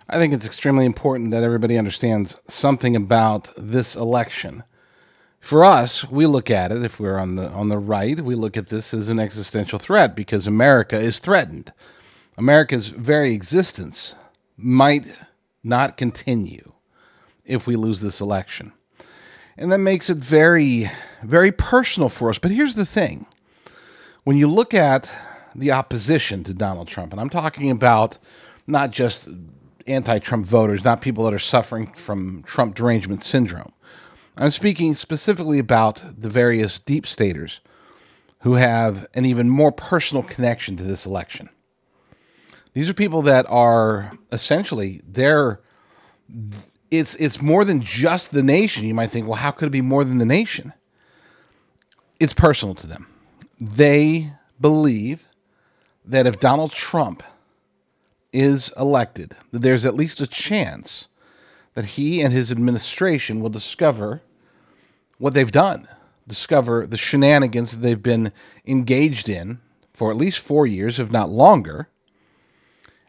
I think it's extremely important that everybody understands something about this election. For us, we look at it, if we're on the right, we look at this as an existential threat because America is threatened. America's very existence might not continue if we lose this election. And that makes it very, very personal for us. But here's the thing. When you look at the opposition to Donald Trump, and I'm talking about not just anti-Trump voters, not people that are suffering from Trump derangement syndrome. I'm speaking specifically about the various deep staters who have an even more personal connection to this election. These are people that are essentially it's more than just the nation. You might think, well, how could it be more than the nation? It's personal to them. They believe that if Donald Trump is elected, that there's at least a chance that he and his administration will discover what they've done, discover the shenanigans that they've been engaged in for at least 4 years, if not longer.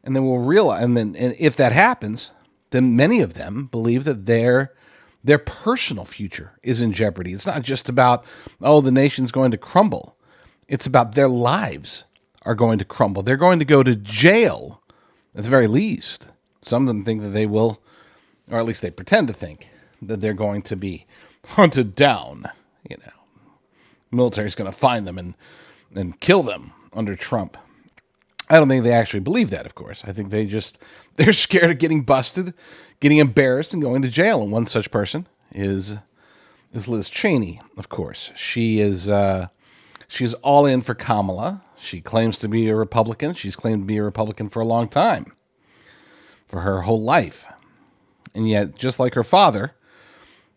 And then we'll realize, and if that happens, then many of them believe that their personal future is in jeopardy. It's not just about, oh, the nation's going to crumble. It's about their lives are going to crumble. They're going to go to jail, at the very least. Some of them think that they will, or at least they pretend to think, that they're going to be hunted down. You know, military's going to find them and kill them under Trump. I don't think they actually believe that, of course. I think they're scared of getting busted, getting embarrassed, and going to jail. And one such person is Liz Cheney, of course. She's all in for Kamala. She claims to be a Republican. She's claimed to be a Republican for a long time, for her whole life. And yet, just like her father,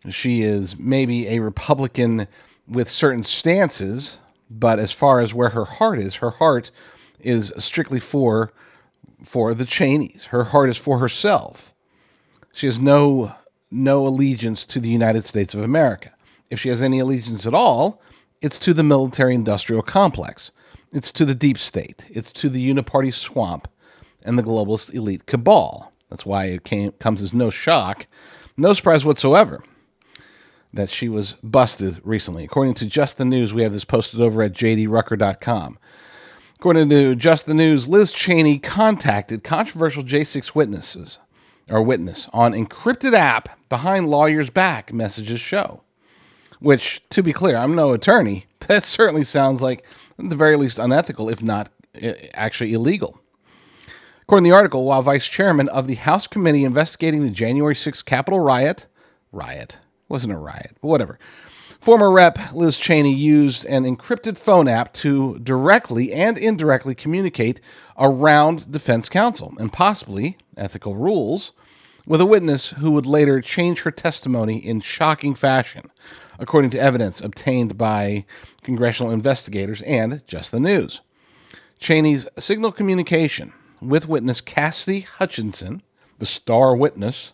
she is maybe a Republican with certain stances, but as far as where her heart is strictly for the Cheneys. Her heart is for herself. She has no allegiance to the United States of America. If she has any allegiance at all, it's to the military-industrial complex. It's to the deep state. It's to the uniparty swamp and the globalist elite cabal. That's why it comes as no shock, no surprise whatsoever that she was busted recently. According to Just the News, we have this posted over at jdrucker.com. According to Just the News, Liz Cheney contacted controversial J6 witness on encrypted app behind lawyer's back, messages show. Which, to be clear, I'm no attorney. That certainly sounds like, at the very least, unethical, if not actually illegal. According to the article, while vice chairman of the House committee investigating the January 6th Capitol riot, wasn't a riot, but whatever, former Rep. Liz Cheney used an encrypted phone app to directly and indirectly communicate around defense counsel and possibly ethical rules with a witness who would later change her testimony in shocking fashion, according to evidence obtained by congressional investigators and Just the News. Cheney's signal communication with witness Cassidy Hutchinson, the star witness,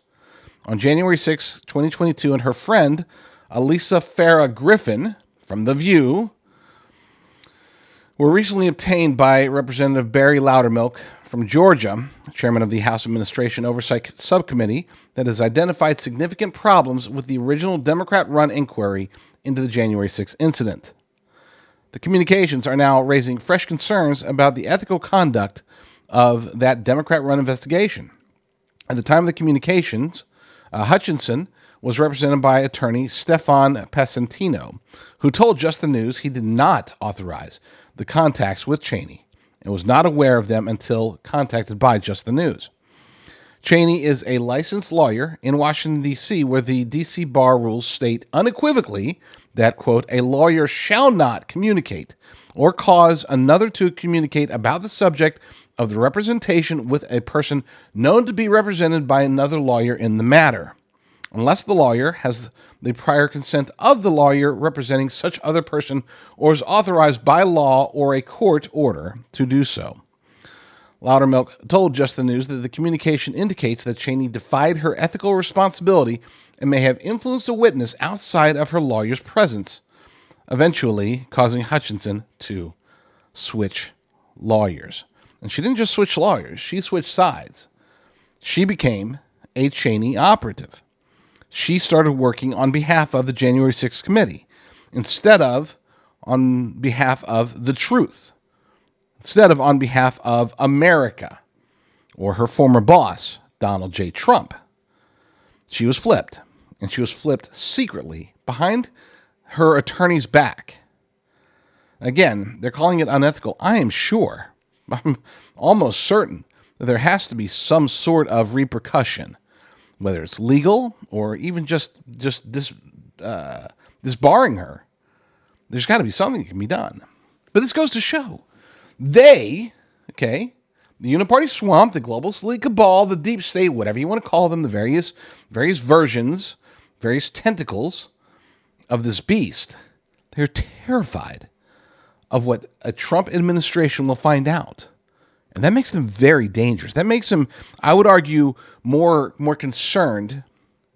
on January 6, 2022, and her friend Elisa Farah Griffin from The View were recently obtained by Representative Barry Loudermilk from Georgia, chairman of the House Administration Oversight Subcommittee, that has identified significant problems with the original Democrat-run inquiry into the January 6 incident. The communications are now raising fresh concerns about the ethical conduct of that Democrat-run investigation. At the time of the communications, Hutchinson was represented by attorney Stefan Passantino, who told Just the News he did not authorize the contacts with Cheney and was not aware of them until contacted by Just the News. Cheney is a licensed lawyer in Washington, D.C., where the D.C. bar rules state unequivocally that, quote, a lawyer shall not communicate or cause another to communicate about the subject of the representation with a person known to be represented by another lawyer in the matter, unless the lawyer has the prior consent of the lawyer representing such other person or is authorized by law or a court order to do so. Loudermilk told Just the News that the communication indicates that Cheney defied her ethical responsibility and may have influenced a witness outside of her lawyer's presence, eventually causing Hutchinson to switch lawyers. And she didn't just switch lawyers, she switched sides. she became a Cheney operative. She started working on behalf of the January 6th committee instead of on behalf of the truth, instead of on behalf of America or her former boss, Donald J. Trump. She was flipped, and she was flipped secretly behind her attorney's back. Again, they're calling it unethical. I am sure, I'm almost certain that there has to be some sort of repercussion, whether it's legal or even just disbarring her. There's got to be something that can be done. But this goes to show the uniparty swamp, the globalist elite cabal, the deep state, whatever you want to call them, the various versions, various tentacles of this beast, they're terrified of what a Trump administration will find out. And that makes them very dangerous. That makes them, I would argue, more concerned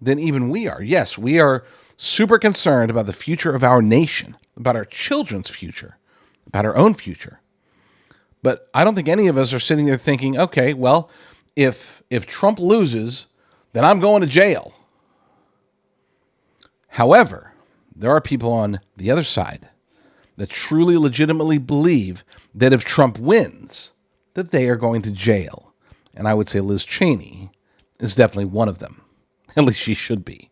than even we are. Yes, we are super concerned about the future of our nation, about our children's future, about our own future. But I don't think any of us are sitting there thinking, okay, well, if Trump loses, then I'm going to jail. However, there are people on the other side that truly legitimately believe that if Trump wins, that they are going to jail. And I would say Liz Cheney is definitely one of them. At least she should be.